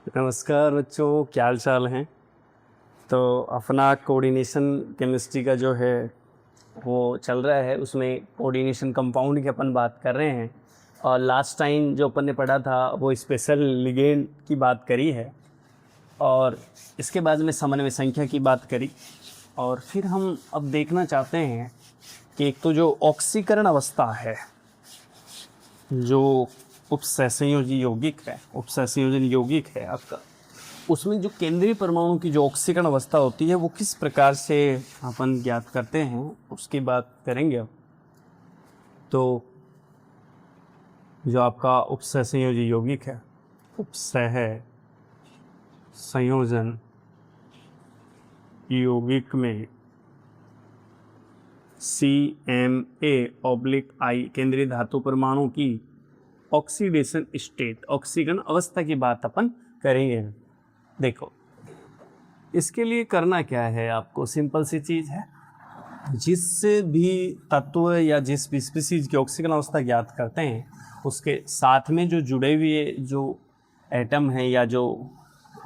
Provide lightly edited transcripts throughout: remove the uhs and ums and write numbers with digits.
नमस्कार बच्चों, क्या हाल चाल हैं। तो अपना कोऑर्डिनेशन केमिस्ट्री का जो है वो चल रहा है, उसमें कोऑर्डिनेशन कंपाउंड की अपन बात कर रहे हैं। और लास्ट टाइम जो अपन ने पढ़ा था वो स्पेशल लिगेंड की बात करी है, और इसके बाद में समन्वय संख्या की बात करी। और फिर हम अब देखना चाहते हैं कि एक तो जो ऑक्सीकरण अवस्था है, जो उपसहसंयोजी यौगिक है, उपसहसंयोजन यौगिक है आपका, उसमें जो केंद्रीय परमाणु की जो ऑक्सीकरण अवस्था होती है वो किस प्रकार से अपन ज्ञात करते हैं उसकी बात करेंगे अब। तो जो आपका उपसह संयोजी यौगिक है, उपसह संयोजन यौगिक में CMA/I केंद्रीय धातु परमाणु की ऑक्सीडेशन स्टेट, ऑक्सीकरण अवस्था की बात अपन करेंगे। देखो, इसके लिए करना क्या है, आपको सिंपल सी चीज़ है। जिस भी तत्व या जिस भी स्पीसीज की ऑक्सीकरण अवस्था ज्ञात करते हैं उसके साथ में जो जुड़े हुए जो एटम हैं या जो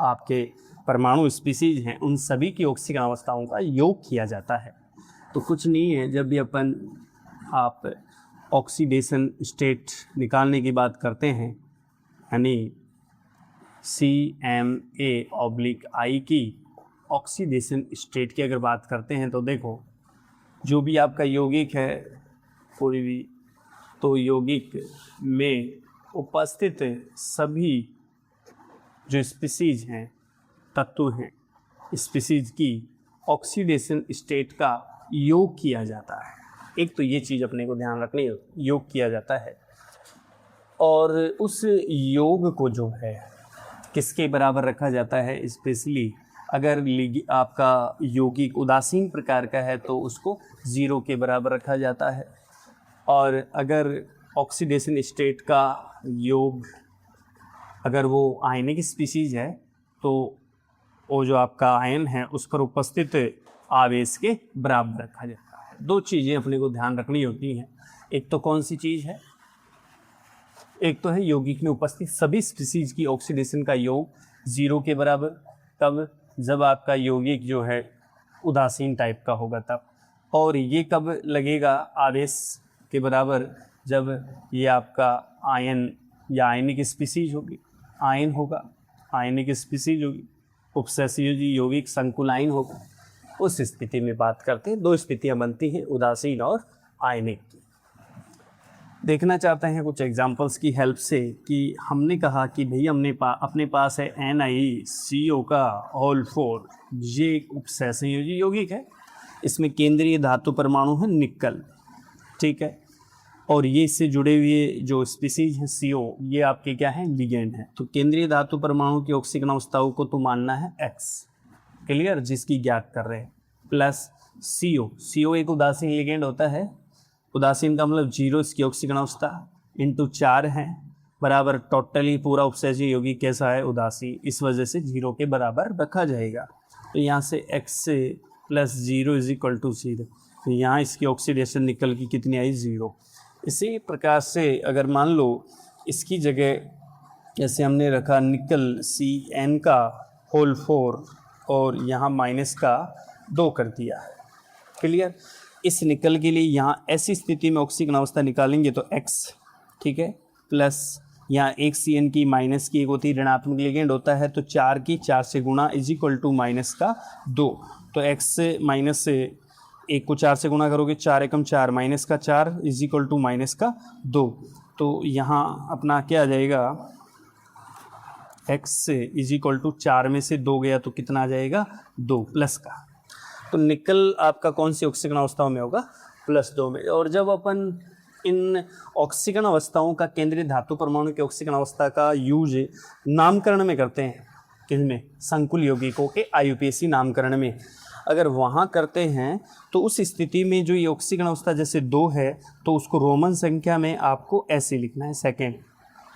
आपके परमाणु स्पीसीज हैं, उन सभी की ऑक्सीकरण अवस्थाओं का योग किया जाता है। तो कुछ नहीं है, जब भी अपन आप ऑक्सीडेशन स्टेट निकालने की बात करते हैं, यानी CMA/I की ऑक्सीडेशन स्टेट की अगर बात करते हैं, तो देखो जो भी आपका यौगिक है कोई भी, तो यौगिक में उपस्थित सभी जो स्पीसीज हैं, तत्व हैं, स्पीसीज की ऑक्सीडेशन स्टेट का योग किया जाता है। एक तो ये चीज़ अपने को ध्यान रखनी है, योग किया जाता है। और उस योग को जो है किसके बराबर रखा जाता है, स्पेशली अगर आपका यौगिक उदासीन प्रकार का है तो उसको 0 के बराबर रखा जाता है। और अगर ऑक्सीडेशन स्टेट का योग अगर वो आयनिक स्पीसीज है तो वो जो आपका आयन है उस पर उपस्थित आवेश के बराबर रखा जाता है। दो चीज़ें अपने को ध्यान रखनी होती हैं। एक तो कौन सी चीज़ है, एक तो है यौगिक में उपस्थित सभी स्पीसीज की ऑक्सीडेशन का योग 0 के बराबर। कब? जब आपका यौगिक जो है उदासीन टाइप का होगा तब। और ये कब लगेगा आवेश के बराबर? जब ये आपका आयन या आयनिक स्पीसीज होगी, आयन होगा, आयनिक स्पीसीज होगी, उपसहसंयोजी यौगिक संकुलाइन होगा। उस स्थिति में बात करते हैं। दो स्थितियाँ बनती हैं, उदासीन और आयनिक की। देखना चाहते हैं कुछ एग्जाम्पल्स की हेल्प से कि हमने कहा कि भाई अपने पास है NiCO का होल 4। ये एक उपसहसंयोजी यौगिक है, इसमें केंद्रीय धातु परमाणु है निकल, ठीक है। और ये इससे जुड़े हुए जो स्पीसीज हैं CO, ये आपके क्या है, लिगेंड है। तो केंद्रीय धातु परमाणु की ऑक्सीकरण अवस्थाओं को तो मानना है X, क्लियर, जिसकी ज्ञात कर रहे हैं, प्लस CO एक उदासीन लिगेंड होता है। उदासीन का मतलब 0 इसकी ऑक्सीकरण अवस्था इंटू 4 है बराबर टोटली पूरा उपसहसंयोजी यौगिक कैसा है, उदासीन, इस वजह से 0 के बराबर रखा जाएगा। तो यहाँ से X से प्लस 0 इज इक्वल टू 0। तो यहाँ इसकी ऑक्सीडेशन निकल की कितनी आई, 0। इसी प्रकार से अगर मान लो इसकी जगह जैसे हमने रखा निकल CN का होल 4 और यहाँ माइनस का 2 कर दिया, क्लियर। इस निकल के लिए यहाँ ऐसी स्थिति में ऑक्सीकरण अवस्था निकालेंगे तो X, ठीक है, प्लस यहाँ एक CN की माइनस की एक होती है, ऋणात्मक लिगेंड होता है, तो 4 की 4 से गुणा इज इक्वल टू माइनस का 2। तो X से माइनस से 1 को 4 से गुणा करोगे, 4 एकम 4 माइनस का 4 इज इक्वल टू माइनस का 2। तो यहाँ अपना क्या आ जाएगा, X से इज इक्वल टू 4 में से 2 गया तो कितना आ जाएगा, 2 प्लस का। तो निकल आपका कौन सी ऑक्सीकरण अवस्थाओं में होगा, +2 में। और जब अपन इन ऑक्सीकरण अवस्थाओं का केंद्रीय धातु परमाणु की ऑक्सीकरण अवस्था का यूज नामकरण में करते हैं, किसमें, संकुल यौगिकों के IUPAC नामकरण में अगर वहाँ करते हैं तो उस स्थिति में जो ये ऑक्सीकरण अवस्था जैसे 2 है तो उसको रोमन संख्या में आपको ऐसे लिखना है, सेकेंड,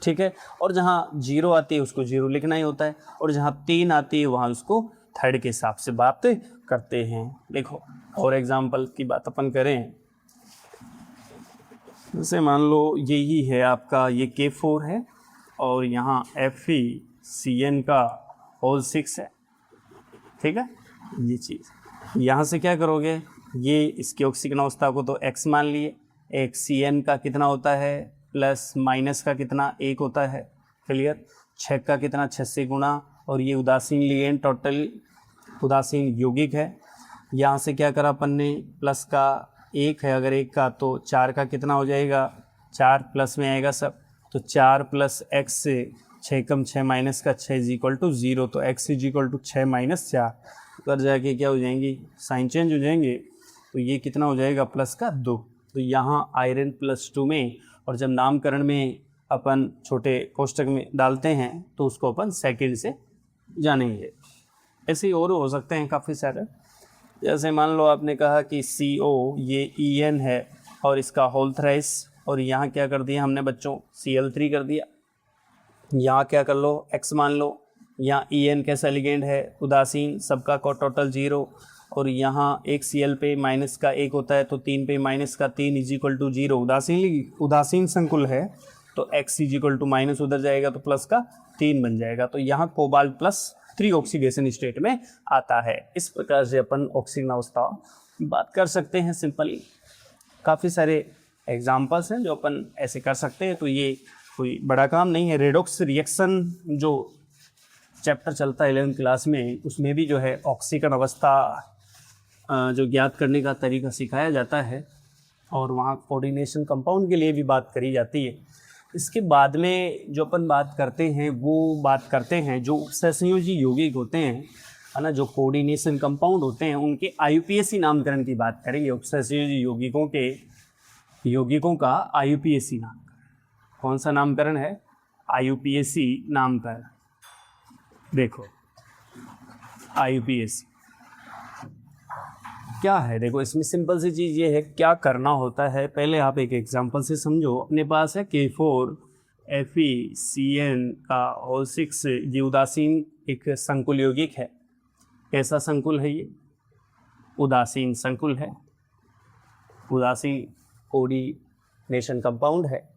ठीक है। और जहाँ 0 आती है उसको 0 लिखना ही होता है, और जहाँ 3 आती है वहाँ उसको थर्ड के हिसाब से बात करते हैं। देखो और एग्जाम्पल की बात अपन करें, जैसे मान लो यही है आपका, ये K4 है और यहाँ Fe Cn का होल 6 है, ठीक है। ये चीज़ यहाँ से क्या करोगे, ये इसकी ऑक्सीजन अवस्था को तो x मान लिए, एक Cn का कितना होता है प्लस माइनस का कितना 1 होता है, क्लियर। 6 का कितना 6 से गुणा, और ये उदासीन लिगेंड टोटल उदासीन यौगिक है। यहाँ से क्या करा अपन ने, प्लस का 1 है, अगर 1 का तो 4 का कितना हो जाएगा, 4 प्लस में आएगा सब, तो 4 प्लस x से 6 कम 6 माइनस का 6 इज इक्वल टू 0, तो x is equal to 6 minus 4 कर जाके क्या हो जाएंगी, साइन चेंज हो जाएंगे, तो ये कितना हो जाएगा प्लस का 2। तो यहाँ आयरन +2 में, और जब नामकरण में अपन छोटे कोष्टक में डालते हैं तो उसको अपन सेकंड से जानेंगे। ऐसे ही और हो सकते हैं काफ़ी सारे, जैसे मान लो आपने कहा कि CO ये En है और इसका होल थ्राइस, और यहाँ क्या कर दिया हमने बच्चों, Cl3 कर दिया। यहाँ क्या कर लो, x मान लो, यहाँ En कैसा लिगेंड है, उदासीन, सबका को टोटल 0, और यहाँ एक Cl पे माइनस का 1 होता है, तो 3 पे माइनस का 3 इज इक्वल टू 0, उदासीन संकुल है, तो x is equal to minus उधर जाएगा तो प्लस का 3 बन जाएगा, तो यहाँ कोबाल्ट +3 ऑक्सीडेशन स्टेट में आता है। इस प्रकार से अपन ऑक्सीजन अवस्था बात कर सकते हैं सिंपली। काफ़ी सारे एग्जाम्पल्स हैं जो अपन ऐसे कर सकते हैं, तो ये कोई बड़ा काम नहीं है। रेडॉक्स रिएक्शन जो चैप्टर चलता है 11th क्लास में, उसमें भी जो है ऑक्सीजन अवस्था जो ज्ञात करने का तरीका सिखाया जाता है, और वहाँ कोऑर्डिनेशन कंपाउंड के लिए भी बात करी जाती है। इसके बाद में जो अपन बात करते हैं वो बात करते हैं जो सहसंयोजी यौगिक होते हैं, है ना, जो कोऑर्डिनेशन कंपाउंड होते हैं, उनके IUPAC नामकरण की बात करेंगे। उपसहसंयोजी यौगिकों का IUPAC नामकरण, कौन सा नामकरण है, IUPAC नामकरण। देखो IUPAC क्या है, देखो इसमें सिंपल सी चीज़ ये है, क्या करना होता है पहले आप एक एग्जांपल से समझो। अपने पास है K4FeCN का होल 6, ये उदासीन एक संकुल यौगिक है। कैसा संकुल है ये, उदासीन संकुल है, उदासीन कोऑर्डिनेशन कंपाउंड है।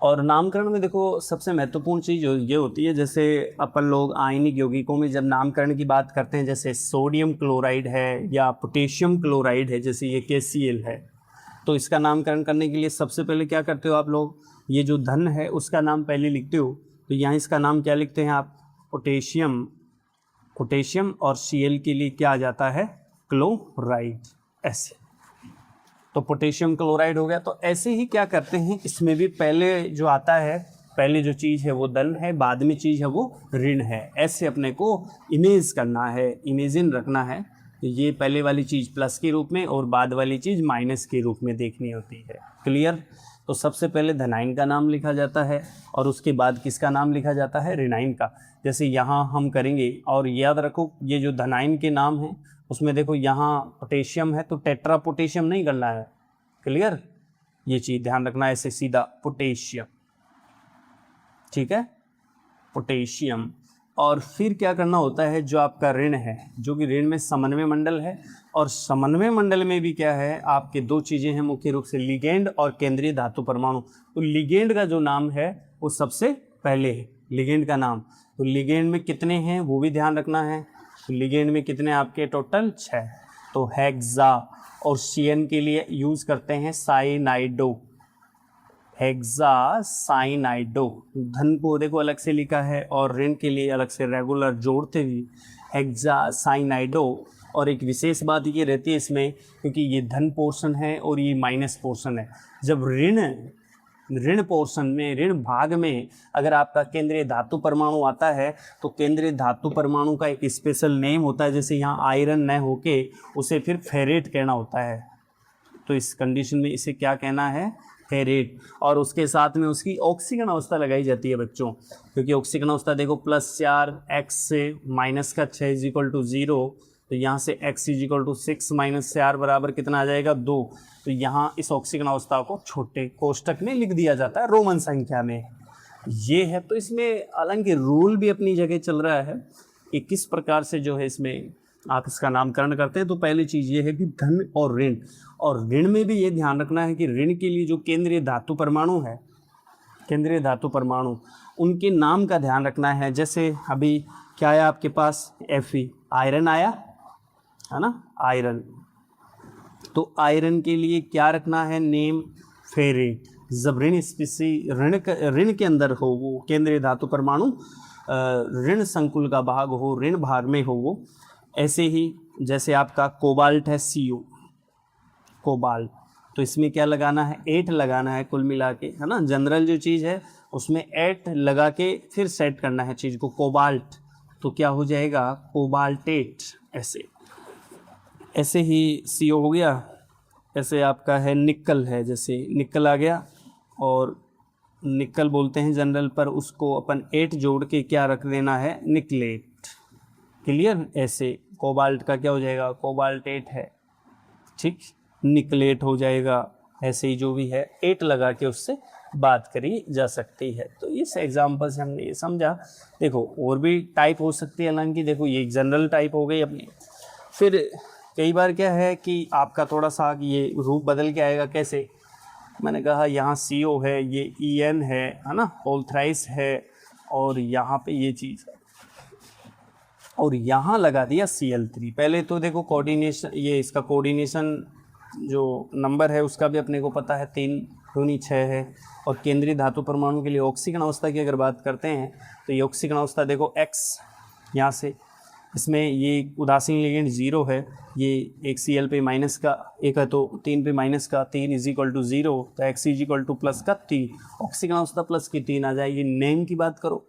और नामकरण में देखो सबसे महत्वपूर्ण चीज़ ये होती है, जैसे अपन लोग आयनिक यौगिकों में जब नामकरण की बात करते हैं, जैसे सोडियम क्लोराइड है या पोटेशियम क्लोराइड है, जैसे ये KCl है, तो इसका नामकरण करने के लिए सबसे पहले क्या करते हो आप लोग, ये जो धन है उसका नाम पहले लिखते हो। तो यहाँ इसका नाम क्या लिखते हैं आप, पोटेशियम, और Cl के लिए क्या आ जाता है, क्लोराइड, ऐसे, तो पोटेशियम क्लोराइड हो गया। तो ऐसे ही क्या करते हैं, इसमें भी पहले जो आता है, पहले जो चीज़ है वो धन है, बाद में चीज़ है वो ऋण है, ऐसे अपने को इमेज करना है, इमेजिन रखना है। ये पहले वाली चीज़ प्लस के रूप में और बाद वाली चीज़ माइनस के रूप में देखनी होती है, क्लियर। तो सबसे पहले धनाइन का नाम लिखा जाता है और उसके बाद किसका नाम लिखा जाता है, ऋणाइन का। जैसे यहाँ हम करेंगे, और याद रखो ये जो धनाइन के नाम है उसमें देखो यहाँ पोटेशियम है तो टेट्रा पोटेशियम नहीं करना है, क्लियर, ये चीज़ ध्यान रखना है, ऐसे सीधा पोटेशियम, ठीक है, पोटेशियम। और फिर क्या करना होता है, जो आपका ऋण है, जो कि ऋण में समन्वय मंडल है, और समन्वय मंडल में भी क्या है, आपके दो चीज़ें हैं मुख्य रूप से, लिगेंड और केंद्रीय धातु परमाणु। तो लिगेंड का जो नाम है वो सबसे पहले है, लिगेंड का नाम। तो लिगेंड में कितने हैं वो भी ध्यान रखना है, तो लिगेंड में कितने आपके, टोटल 6। तो हेक्सा, और CN के लिए यूज़ करते हैं साइनाइडो, हेक्सा साइनाइडो। धन को देखो अलग से लिखा है और ऋण के लिए अलग से रेगुलर जोड़ते हुए हेक्सा साइनाइडो। और एक विशेष बात ये रहती है इसमें, क्योंकि ये धन पोर्शन है और ये माइनस पोर्शन है, जब ऋण पोर्शन में, ऋण भाग में अगर आपका केंद्रीय धातु परमाणु आता है तो केंद्रीय धातु परमाणु का एक स्पेशल नेम होता है, जैसे यहाँ आयरन न होके उसे फिर फेरेट कहना होता है। तो इस कंडीशन में इसे क्या कहना है, फेरेट। और उसके साथ में उसकी ऑक्सीजन अवस्था लगाई जाती है बच्चों, क्योंकि ऑक्सीजन अवस्था देखो +4 x से माइनस का 6 इज इक्वल टू 0, तो यहाँ से x is equal to 6 minus 4 बराबर कितना आ जाएगा, 2। तो यहाँ इस ऑक्सीजन अवस्था को छोटे कोष्टक में लिख दिया जाता है, रोमन संख्या में ये है। तो इसमें हालांकि रूल भी अपनी जगह चल रहा है कि किस प्रकार से जो है इसमें आप इसका नामकरण करते हैं। तो पहली चीज़ ये है कि धन और ऋण, और ऋण में भी ये ध्यान रखना है कि ऋण के लिए जो केंद्रीय धातु परमाणु है केंद्रीय धातु परमाणु, उनके नाम का ध्यान रखना है। जैसे अभी क्या आया आपके पास, Fe, आयरन आया है ना, आयरन। तो आयरन के लिए क्या रखना है नेम, फेरेट। जब ऋण स्पीसी ऋण के अंदर हो वो केंद्रीय धातु परमाणु, ऋण संकुल का भाग हो, ऋण भाग में हो वो। ऐसे ही जैसे आपका कोबाल्ट है, CO, कोबाल्ट, तो इसमें क्या लगाना है, 8 लगाना है कुल मिला के, है ना। जनरल जो चीज़ है उसमें 8 लगा के फिर सेट करना है चीज़ को, कोबाल्ट, तो क्या हो जाएगा, कोबाल्टेट। ऐसे ही CO हो गया। ऐसे आपका है निकल है, जैसे निकल आ गया, और निकल बोलते हैं जनरल पर, उसको अपन 8 जोड़ के क्या रख देना है, निकलेट। क्लियर। ऐसे कोबाल्ट का क्या हो जाएगा, कोबाल्टेट है, ठीक, निकलेट हो जाएगा। ऐसे ही जो भी है 8 लगा के उससे बात करी जा सकती है। तो इस एग्जाम्पल से हमने ये समझा। देखो और भी टाइप हो सकती है, हालांकि देखो ये जनरल टाइप हो गई अपनी। फिर कई बार क्या है कि आपका थोड़ा सा ये रूप बदल के आएगा। कैसे, मैंने कहा यहाँ CO है, ये EN है ना, होल थ्राइस है, और यहाँ पे ये चीज़ है, और यहाँ लगा दिया Cl3। पहले तो देखो कोऑर्डिनेशन, ये इसका कोऑर्डिनेशन जो नंबर है उसका भी अपने को पता है, 3 दूनी 6 है। और केंद्रीय धातु परमाणु के लिए ऑक्सीकरण अवस्था की अगर बात करते हैं तो ये ऑक्सीकरण अवस्था देखो X, यहाँ से इसमें ये उदासीन लिगेंड 0 है, ये एक Cl पे माइनस का 1 है, तो 3 पे माइनस का 3 इज इक्वल टू 0, तो X is equal two plus का 3, ऑक्सीकरण अवस्था प्लस की 3 आ जाएगी। नेम की बात करो,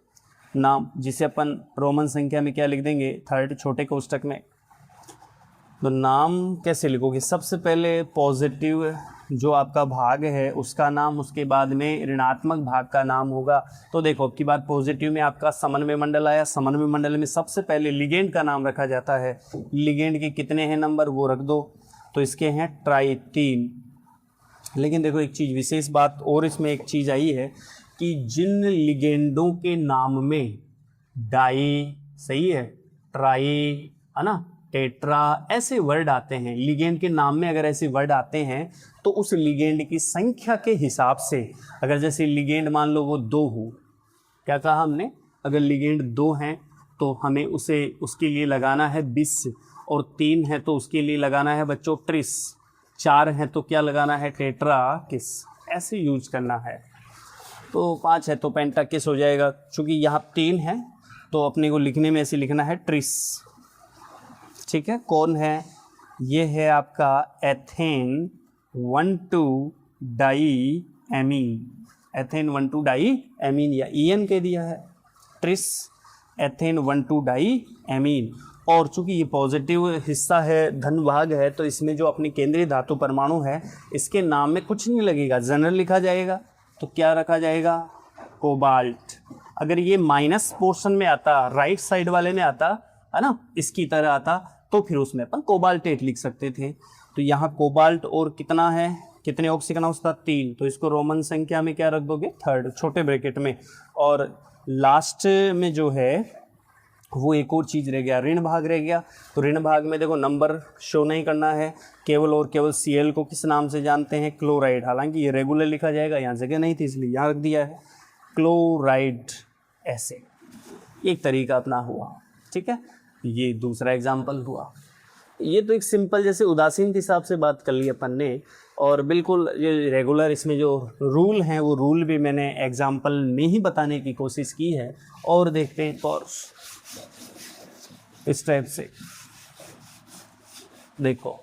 नाम, जिसे अपन रोमन संख्या में क्या लिख देंगे, 3 छोटे कोष्टक में। तो नाम कैसे लिखोगे, सबसे पहले पॉजिटिव जो आपका भाग है उसका नाम, उसके बाद में ऋणात्मक भाग का नाम होगा। तो देखो अब की बात, पॉजिटिव में आपका समन्वय मंडल आया, समन्वय मंडल में सबसे पहले लिगेंड का नाम रखा जाता है। लिगेंड के कितने हैं नंबर वो रख दो, तो इसके हैं ट्राई 3। लेकिन देखो एक चीज़ विशेष बात और इसमें एक चीज़ आई है कि जिन लिगेंडों के नाम में डाई, सही है, ट्राई, है ना, टेट्रा, ऐसे वर्ड आते हैं, लिगेंड के नाम में अगर ऐसे वर्ड आते हैं तो उस लिगेंड की संख्या के हिसाब से, अगर जैसे लिगेंड मान लो वो 2 हो, क्या कहा हमने, अगर लिगेंड 2 हैं तो हमें उसे उसके लिए लगाना है 20, और 3 है तो उसके लिए लगाना है बच्चों 30, 4 हैं तो क्या लगाना है, टेट्रा किस, ऐसे यूज करना है। तो 5 है तो पेंटाकिस हो जाएगा। चूँकि यहाँ 3 है तो अपने को लिखने में ऐसे लिखना है ट्रिस, ठीक है। कौन है, ये है आपका ethane 1,2 diamine, ethane 1,2 diamine, या EN कह दिया है, ट्रिस एथेन 1,2 डाई एमीन। और चूंकि ये पॉजिटिव हिस्सा है, धन भाग है, तो इसमें जो अपनी केंद्रीय धातु परमाणु है इसके नाम में कुछ नहीं लगेगा, जनरल लिखा जाएगा। तो क्या रखा जाएगा, कोबाल्ट। अगर ये माइनस पोर्शन में आता, राइट साइड वाले में आता, है ना, इसकी तरह आता, तो फिर उसमें अपन कोबाल्टेट लिख सकते थे। तो यहाँ कोबाल्ट और कितना है, कितने ऑक्सीकरण अवस्था, 3, तो इसको रोमन संख्या में क्या रख दोगे, 3 छोटे ब्रैकेट में। और लास्ट में जो है वो एक और चीज़ रह गया, ऋण भाग रह गया। तो ऋण भाग में देखो नंबर शो नहीं करना है, केवल और केवल Cl को किस नाम से जानते हैं, क्लोराइड। हालांकि ये रेगुलर लिखा जाएगा, यहाँ जगह नहीं थी इसलिए यहाँ रख दिया है, क्लोराइड। ऐसे एक तरीका अपना हुआ, ठीक है। ये दूसरा एग्जाम्पल हुआ। ये तो एक सिंपल जैसे उदासीन के हिसाब से बात कर ली अपन ने, और बिल्कुल ये रेगुलर इसमें जो रूल हैं वो रूल भी मैंने एग्जाम्पल में ही बताने की कोशिश की है। और देखते हैं और इस टाइप से देखो,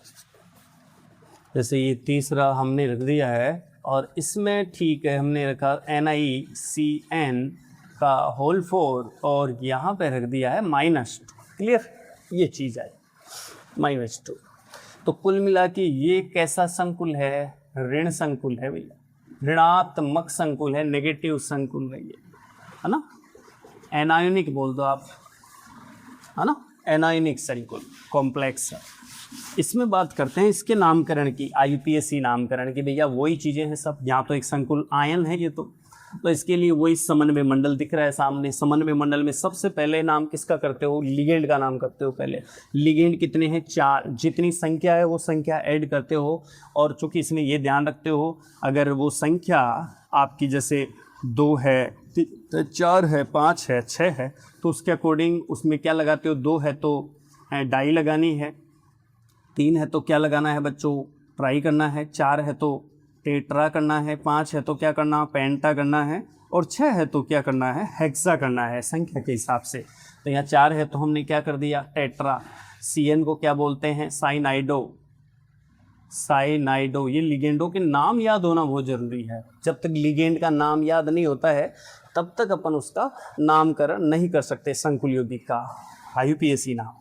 जैसे ये तीसरा हमने रख दिया है, और इसमें ठीक है हमने रखा NiCN का होल 4, और यहाँ पे रख दिया है -2। क्लियर, ये चीज़ है -2। तो कुल मिला के ये कैसा संकुल है, ऋण संकुल है भैया, ऋणात्मक संकुल है, नेगेटिव संकुल है ये, है ना, एनायोनिक बोल दो आप, है ना, एनायोनिक संकुल कॉम्प्लेक्स है। इसमें बात करते हैं इसके नामकरण की, IUPAC नामकरण की। भैया वही चीज़ें हैं सब, यहाँ तो एक संकुल आयन है ये, तो इसके लिए वही समन्वय मंडल दिख रहा है सामने। समन्वय मंडल में सबसे पहले नाम किसका करते हो, लिगेंड का नाम करते हो पहले। लिगेंड कितने हैं, 4, जितनी संख्या है वो संख्या ऐड करते हो। और चूंकि इसमें ये ध्यान रखते हो, अगर वो संख्या आपकी जैसे 2 है, 4 है, 5 है, 6 है, तो उसके अकॉर्डिंग उसमें क्या लगाते हो, 2 है तो डाई लगानी है, 3 है तो क्या लगाना है बच्चों, ट्राई करना है, 4 है तो टेट्रा करना है, 5 है तो क्या करना, पेंटा करना है, और 6 है तो क्या करना है, हेक्सा करना है संख्या के हिसाब से। तो यहाँ 4 है तो हमने क्या कर दिया, टेट्रा। CN को क्या बोलते हैं, साइनाइडो। साइनाइडो, ये लिगेंडों के नाम याद होना बहुत ज़रूरी है। जब तक लिगेंड का नाम याद नहीं होता है तब तक अपन उसका नामकरण नहीं कर सकते, संकुल यौगिक का, IUPAC नाम।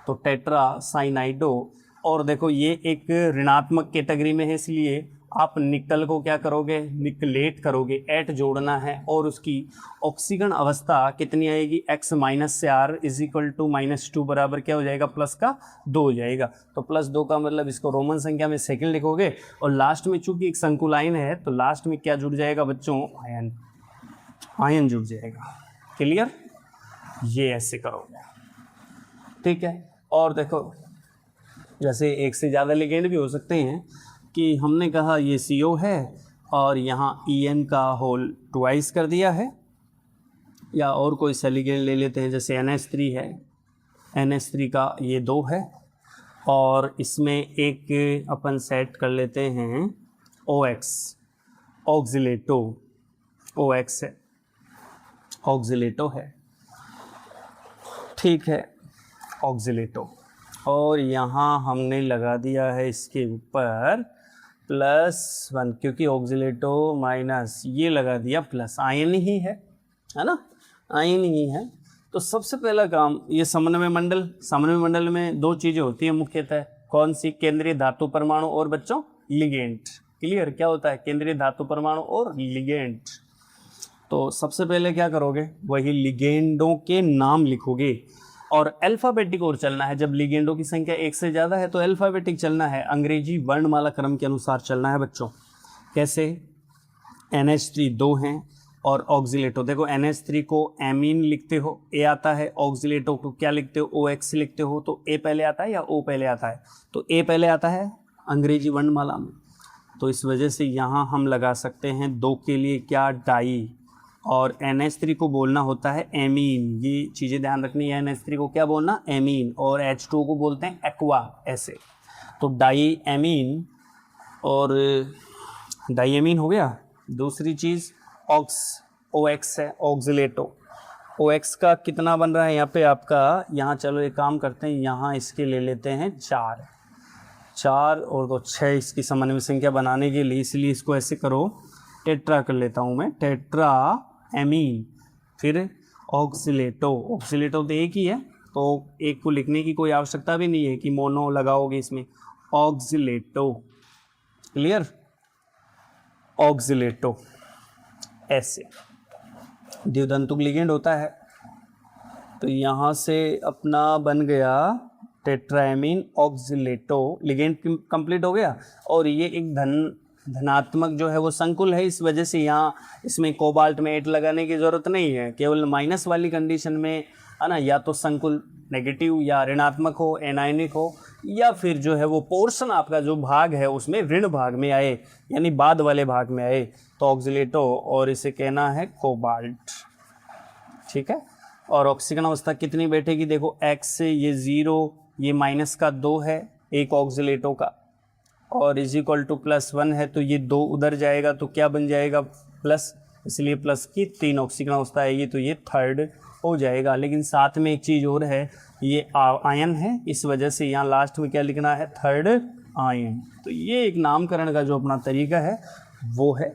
तो टेट्रा साइनाइडो। और देखो ये एक ऋणात्मक कैटेगरी में है, इसलिए आप निकल को क्या करोगे, निकलेट करोगे, एट जोड़ना है, और उसकी ऑक्सीकरण अवस्था कितनी आएगी, x माइनस से r इज इक्वल टू -2 बराबर क्या हो जाएगा, प्लस का 2 हो जाएगा। तो +2 का मतलब इसको रोमन संख्या में सेकंड लिखोगे, और लास्ट में चूंकि एक संकुलाइन है तो लास्ट में क्या जुड़ जाएगा बच्चों, आयन, आयन जुड़ जाएगा। क्लियर, ये ऐसे करोगे, ठीक है। और देखो जैसे एक से ज़्यादा लिगेंड भी हो सकते हैं, कि हमने कहा ये CO है और यहाँ EN का होल ट्वाइस कर दिया है, या और कोई सा लिगेंड ले लेते हैं, जैसे NH3 है, NH3 का ये 2 है, और इसमें एक अपन सेट कर लेते हैं OX, ऑक्सिलेटो, OX है, ऑक्सिलेटो है, ठीक है, ऑक्सिलेटो। और यहाँ हमने लगा दिया है इसके ऊपर +1, क्योंकि ऑक्सिलेटो माइनस, ये लगा दिया प्लस, आयन ही है ना, आयन ही है। तो सबसे पहला काम ये समन्वय मंडल, समन्वय मंडल में 2 चीज़ें होती हैं मुख्यतः, कौन सी, केंद्रीय धातु परमाणु और बच्चों लिगेंड। क्लियर, क्या होता है, केंद्रीय धातु परमाणु और लिगेंड। तो सबसे पहले क्या करोगे, वही लिगेंडों के नाम लिखोगे, और अल्फ़ाबेटिक और चलना है। जब लिगेंडों की संख्या 1 से ज़्यादा है तो अल्फ़ाबेटिक चलना है, अंग्रेजी वर्णमाला क्रम के अनुसार चलना है बच्चों। कैसे, NH3 2 हैं, और ऑक्सिलेटो, देखो NH3 को एमीन लिखते हो, A आता है, ऑक्सिलेटो को क्या लिखते हो, OX लिखते हो, तो A पहले आता है या O पहले आता है, तो A पहले आता है अंग्रेजी वर्णमाला में। तो इस वजह से यहाँ हम लगा सकते हैं 2 के लिए क्या, डाई, और NH3 को बोलना होता है एमीन, ये चीज़ें ध्यान रखनी है, NH3 को क्या बोलना, एमीन, और H2 को बोलते हैं एक्वा, ऐसे। तो डाई एमीन, और डाई एमीन हो गया। दूसरी चीज़ OX है, ऑक्सिलेटो। OX का कितना बन रहा है यहाँ पे आपका, यहाँ चलो एक काम करते हैं, यहाँ इसके ले लेते हैं 4 और 2 6 इसकी समन्वय संख्या बनाने के लिए, इसलिए इसको ऐसे करो, टेट्रा कर लेता हूँ मैं, टेट्रा एमीन, फिर ऑक्सिलेटो। ऑक्सिलेटो तो एक ही है, तो एक को लिखने की कोई आवश्यकता भी नहीं है कि मोनो लगाओगे इसमें, ऑक्सिलेटो। क्लियर, ऑक्सिलेटो ऐसे द्विदंतुक लिगेंड होता है। तो यहाँ से अपना बन गया टेट्राएमीन ऑक्सिलेटो, लिगेंड कंप्लीट हो गया। और ये एक धनात्मक जो है वो संकुल है, इस वजह से यहाँ इसमें कोबाल्ट में 8 लगाने की ज़रूरत नहीं है, केवल माइनस वाली कंडीशन में है ना, या तो संकुल नेगेटिव या ऋणात्मक हो, एनायनिक हो, या फिर जो है वो पोर्शन आपका जो भाग है उसमें ऋण भाग में आए, यानी बाद वाले भाग में आए, तो ऑक्सिलेटो, और इसे कहना है कोबाल्ट, ठीक है। और ऑक्सीकरण अवस्था कितनी बैठेगी, देखो X से ये 0, ये माइनस का 2 है एक ऑक्सिलेटो का, और इज इक्वल टू +1 है, तो ये 2 उधर जाएगा तो क्या बन जाएगा, प्लस, इसलिए प्लस की 3 ऑक्सीकरण अवस्था आएगी, तो ये थर्ड हो जाएगा। लेकिन साथ में एक चीज़ और है, ये आयन है, इस वजह से यहाँ लास्ट में क्या लिखना है, थर्ड आयन। तो ये एक नामकरण का जो अपना तरीका है वो है,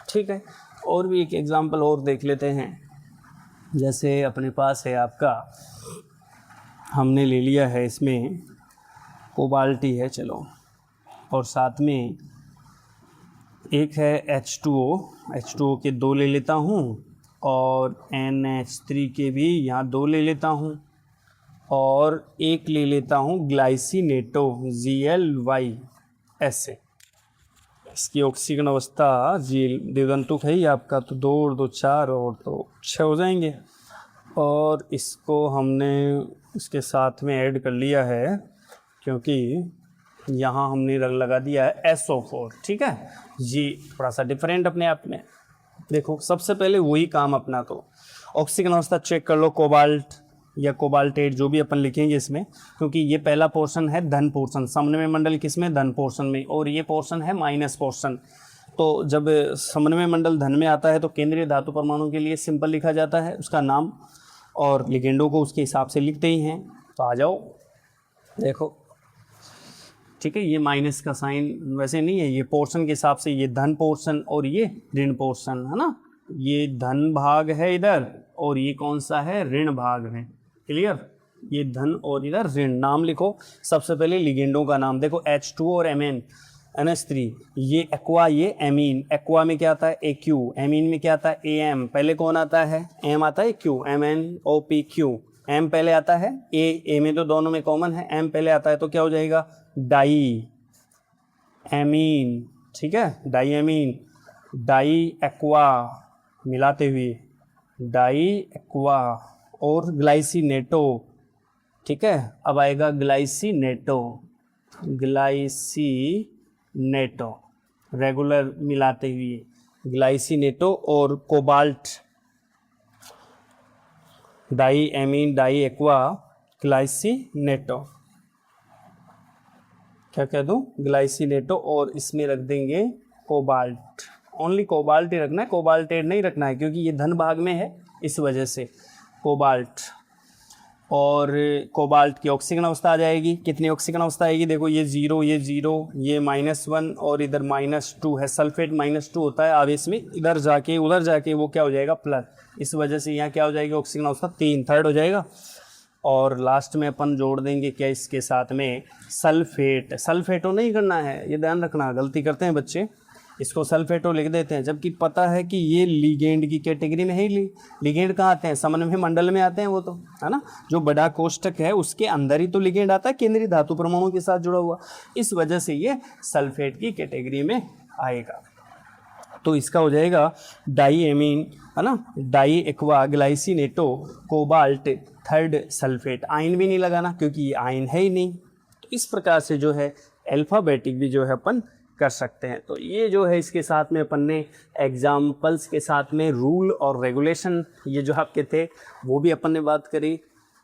ठीक है। और भी एक एग्जाम्पल और देख लेते हैं, जैसे अपने पास है आपका, हमने ले लिया है इसमें कोबाल्टी है, चलो, और साथ में एक है H2O के 2 ले लेता हूँ, और NH3 के भी यहाँ 2 ले लेता हूँ, और एक ले लेता हूँ ग्लाइसिनेटो GLY ऐसे। इसकी ऑक्सीकरण अवस्था द्विदंतुक है ही आपका, तो 2 और 2 4 और तो 6 हो जाएंगे। और इसको हमने इसके साथ में ऐड कर लिया है, क्योंकि यहाँ हमने रंग लगा दिया है SO4, ठीक है जी, थोड़ा सा डिफरेंट अपने आप में, देखो सबसे पहले वही काम अपना, तो ऑक्सीजन अवस्था चेक कर लो, कोबाल्ट या कोबाल्टेट जो भी अपन लिखेंगे इसमें, क्योंकि ये पहला पोर्शन है धन पोर्शन, समन्वय मंडल किसमें, धन पोर्शन में, और ये पोर्शन है माइनस पोर्शन। तो जब समन्वय मंडल धन में आता है तो केंद्रीय धातु परमाणु के लिए सिंपल लिखा जाता है उसका नाम, और लिगेंडों को उसके हिसाब से लिखते ही हैं। तो आ जाओ देखो, ठीक है, ये माइनस का साइन वैसे नहीं है, ये पोर्शन के हिसाब से, ये धन पोर्शन और ये ऋण पोर्शन है ना, ये धन भाग है इधर और ये कौन सा है, ऋण भाग है। क्लियर, ये धन और इधर ऋण। नाम लिखो सबसे पहले लिगेंडों का नाम, देखो H2 और NH3, ये एक्वा, ये एमीन। एक्वा में क्या आता है, AQ, एमीन में क्या आता है, AM। पहले कौन आता है, M आता है, Q, MnOPQ। M पहले आता है, A में तो दोनों में कॉमन है, M पहले आता है, तो क्या हो जाएगा, डाई एमीन। ठीक है, डाई एमीन, डाई एक्वा मिलाते हुए, डाई एक्वा और ग्लाइसिनेटो। ठीक है, अब आएगा ग्लाइसिनेटो, ग्लाइसिनेटो रेगुलर मिलाते हुए, ग्लाइसिनेटो और cobalt, diamine, diaqua, glycinato. क्या कह दूं, ग्लाइसिनेटो, और इसमें रख देंगे कोबाल्ट। ओनली कोबाल्ट ही रखना है, कोबाल्टेट नहीं रखना है, क्योंकि ये धन भाग में है इस वजह से कोबाल्ट। और कोबाल्ट की ऑक्सीजन अवस्था आ जाएगी, कितनी ऑक्सीजन अवस्था आएगी, देखो ये जीरो, ये जीरो, ये -1 और इधर -2 है, सल्फेट -2 होता है आवेश में, इधर जाके उधर जाके वो क्या हो जाएगा, प्लस। इस वजह से यहाँ क्या हो जाएगी, ऑक्सीजन अवस्था 3 थर्ड हो जाएगा। और लास्ट में अपन जोड़ देंगे क्या इसके साथ में, सल्फेट। सल्फेटो नहीं करना है, ये ध्यान रखना, गलती करते हैं बच्चे, इसको सल्फेटो लिख देते हैं, जबकि पता है कि ये लिगेंड की कैटेगरी में है ही। लिगेंड कहाँ आते हैं, समन्वय मंडल में आते हैं वो तो, है ना, जो बड़ा कोष्ठक है उसके अंदर ही तो लिगेंड आता है, केंद्रीय धातु परमाणु के साथ जुड़ा हुआ, इस वजह से ये सल्फेट की कैटेगरी में आएगा। तो इसका हो जाएगा डाई एमीन, है ना, diaqua, glycinato, cobalt, third sulphate. Ion भी नहीं लगाना क्योंकि ये आयन है ही नहीं। तो इस प्रकार से जो है अल्फ़ाबेटिक भी जो है अपन कर सकते हैं। तो ये जो है इसके साथ में अपन ने एग्जाम्पल्स के साथ में रूल और रेगुलेशन, ये जो आपके थे वो भी अपन ने बात करी,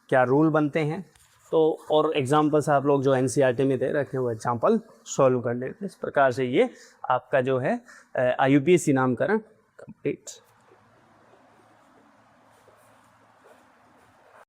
क्या रूल बनते हैं। तो और एग्जाम्पल्स आप लोग जो NCERT में दे रखे वो एग्जाम्पल सॉल्व कर लेते। इस प्रकार से ये आपका जो है IUPAC नामकरण कंप्लीट।